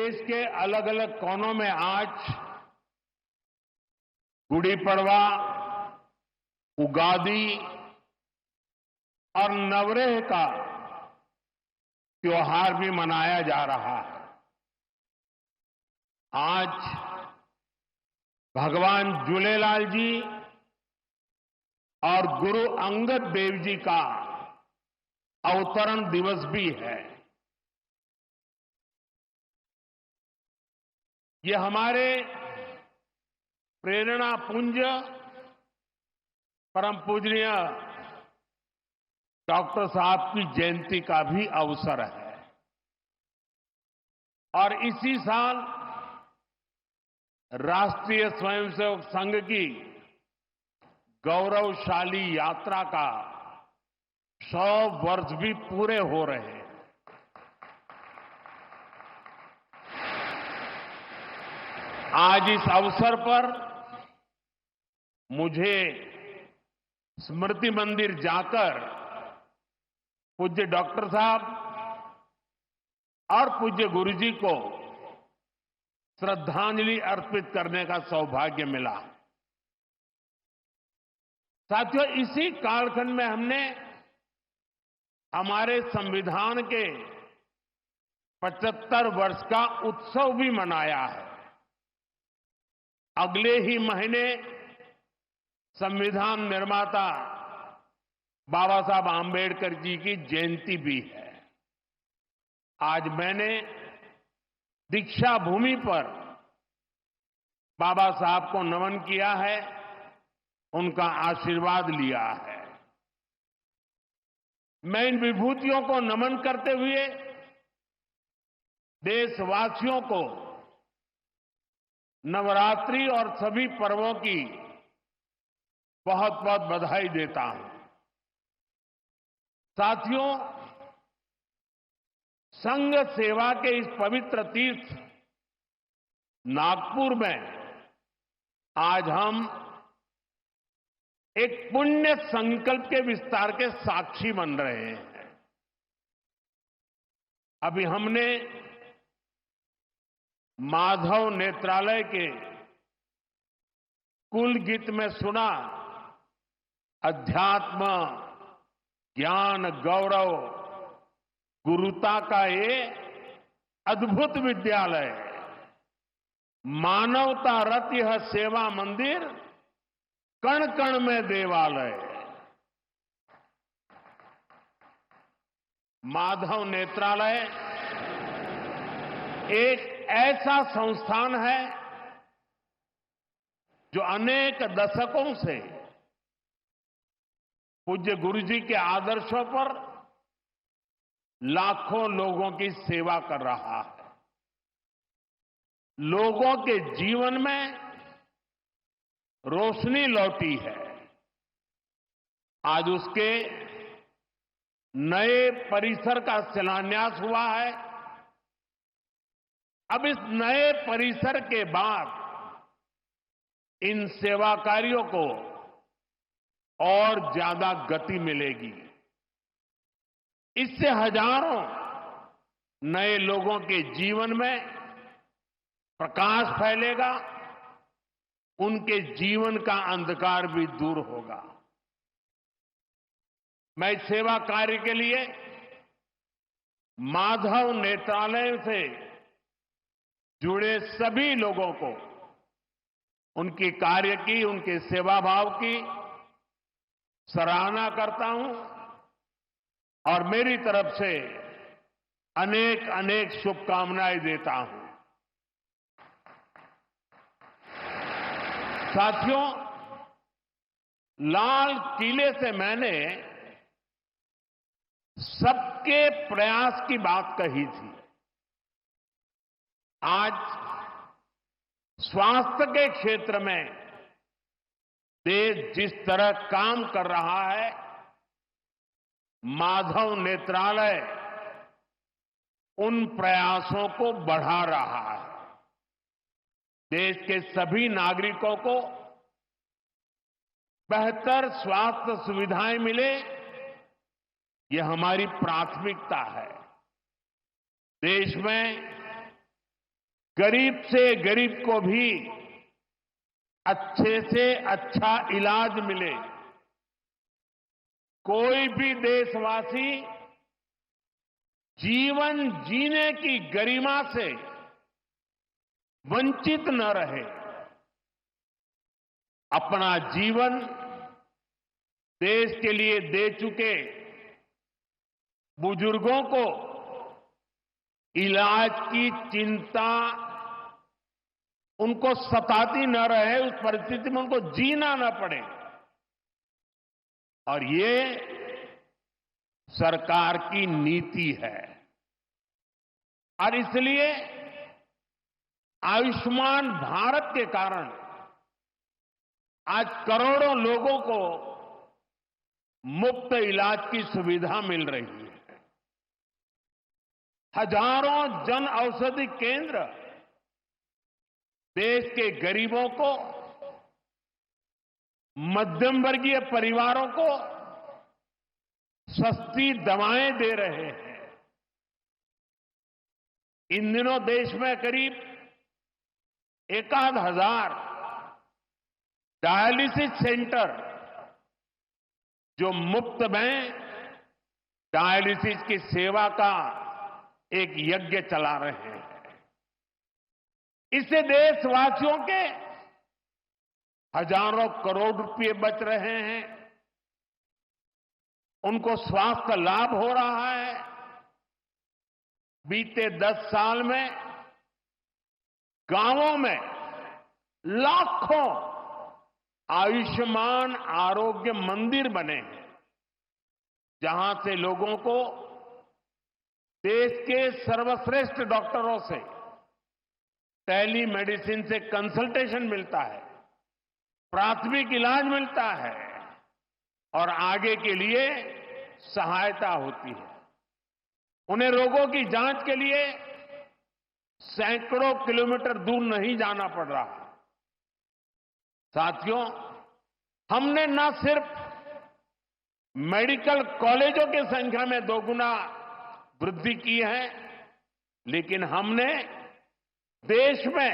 देश के अलग अलग कोनों में आज गुड़ी पड़वा, उगादी और नवरेह का त्योहार भी मनाया जा रहा है। आज भगवान झूलेलाल जी और गुरु अंगद देव जी का अवतरण दिवस भी है। ये हमारे प्रेरणा पुंज परम पूजनीय डॉक्टर साहब की जयंती का भी अवसर है और इसी साल राष्ट्रीय स्वयंसेवक संघ की गौरवशाली यात्रा का 100 वर्ष भी पूरे हो रहे हैं। आज इस अवसर पर मुझे स्मृति मंदिर जाकर पूज्य डॉक्टर साहब और पूज्य गुरुजी को श्रद्धांजलि अर्पित करने का सौभाग्य मिला। साथियों, इसी कालखंड में हमने हमारे संविधान के 75 वर्ष का उत्सव भी मनाया है। अगले ही महीने संविधान निर्माता बाबा साहब आंबेडकर जी की जयंती भी है। आज मैंने दीक्षा भूमि पर बाबा साहब को नमन किया है, उनका आशीर्वाद लिया है। मैं इन विभूतियों को नमन करते हुए देशवासियों को नवरात्रि और सभी पर्वों की बहुत बहुत बधाई देता हूं। साथियों, संघ सेवा के इस पवित्र तीर्थ नागपुर में आज हम एक पुण्य संकल्प के विस्तार के साक्षी बन रहे हैं। अभी हमने माधव नेत्रालय के कुल गीत में सुना, अध्यात्म, ज्ञान, गौरव, गुरुता का ये अद्भुत विद्यालय, मानवता रत यह सेवा मंदिर, कण कण में देवालय। माधव नेत्रालय एक ऐसा संस्थान है जो अनेक दशकों से पूज्य गुरुजी के आदर्शों पर लाखों लोगों की सेवा कर रहा है। लोगों के जीवन में रोशनी लौटी है। आज उसके नए परिसर का शिलान्यास हुआ है। अब इस नए परिसर के बाद इन सेवा कार्यों को और ज्यादा गति मिलेगी। इससे हजारों नए लोगों के जीवन में प्रकाश फैलेगा, उनके जीवन का अंधकार भी दूर होगा। मैं सेवा कार्य के लिए माधव नेत्रालय से जुड़े सभी लोगों को उनके कार्य की, उनके सेवा भाव की सराहना करता हूं और मेरी तरफ से अनेक अनेक शुभकामनाएं देता हूं। साथियों, लाल किले से मैंने सबके प्रयास की बात कही थी। आज स्वास्थ्य के क्षेत्र में देश जिस तरह काम कर रहा है, माधव नेत्रालय उन प्रयासों को बढ़ा रहा है। देश के सभी नागरिकों को बेहतर स्वास्थ्य सुविधाएं मिले, यह हमारी प्राथमिकता है। देश में गरीब से गरीब को भी अच्छे से अच्छा इलाज मिले, कोई भी देशवासी जीवन जीने की गरिमा से वंचित न रहे। अपना जीवन देश के लिए दे चुके बुजुर्गों को इलाज की चिंता उनको सताती न रहे, उस परिस्थिति में उनको जीना न पड़े। और ये सरकार की नीति है। और इसलिए आयुष्मान भारत के कारण आज करोड़ों लोगों को मुफ्त इलाज की सुविधा मिल रही है। हजारों जन औषधि केंद्र देश के गरीबों को, मध्यम वर्गीय परिवारों को सस्ती दवाएं दे रहे हैं। इन दिनों देश में करीब 1,000 डायलिसिस सेंटर जो मुफ्त में डायलिसिस की सेवा का एक यज्ञ चला रहे हैं। इससे देशवासियों के हजारों करोड़ रुपए बच रहे हैं, उनको स्वास्थ्य लाभ हो रहा है। बीते 10 साल में गांवों में लाखों आयुष्मान आरोग्य मंदिर बने हैं, जहां से लोगों को देश के सर्वश्रेष्ठ डॉक्टरों से टेली मेडिसिन से कंसल्टेशन मिलता है, प्राथमिक इलाज मिलता है और आगे के लिए सहायता होती है। उन्हें रोगों की जांच के लिए सैकड़ों किलोमीटर दूर नहीं जाना पड़ रहा। साथियों, हमने न सिर्फ मेडिकल कॉलेजों की संख्या में 2 गुना वृद्धि की है, लेकिन हमने देश में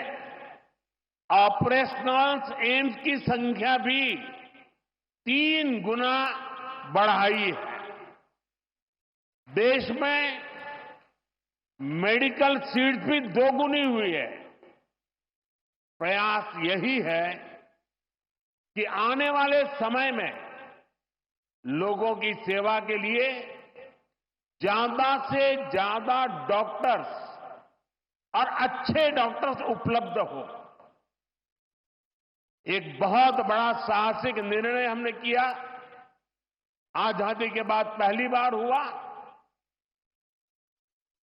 ऑपरेशनल एम्स की संख्या भी 3 गुना बढ़ाई है। देश में मेडिकल सीट्स भी 2 गुनी हुई है। प्रयास यही है कि आने वाले समय में लोगों की सेवा के लिए ज्यादा से ज्यादा डॉक्टर्स और अच्छे डॉक्टर्स उपलब्ध हो। एक बहुत बड़ा साहसिक निर्णय हमने किया, आजादी के बाद पहली बार हुआ।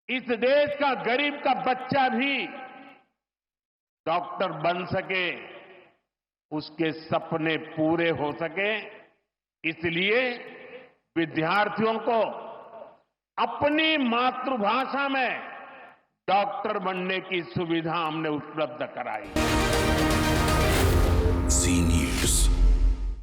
इस देश का गरीब का बच्चा भी डॉक्टर बन सके, उसके सपने पूरे हो सके, इसलिए विद्यार्थियों को अपनी मातृभाषा में डॉक्टर बनने की सुविधा हमने उपलब्ध कराई।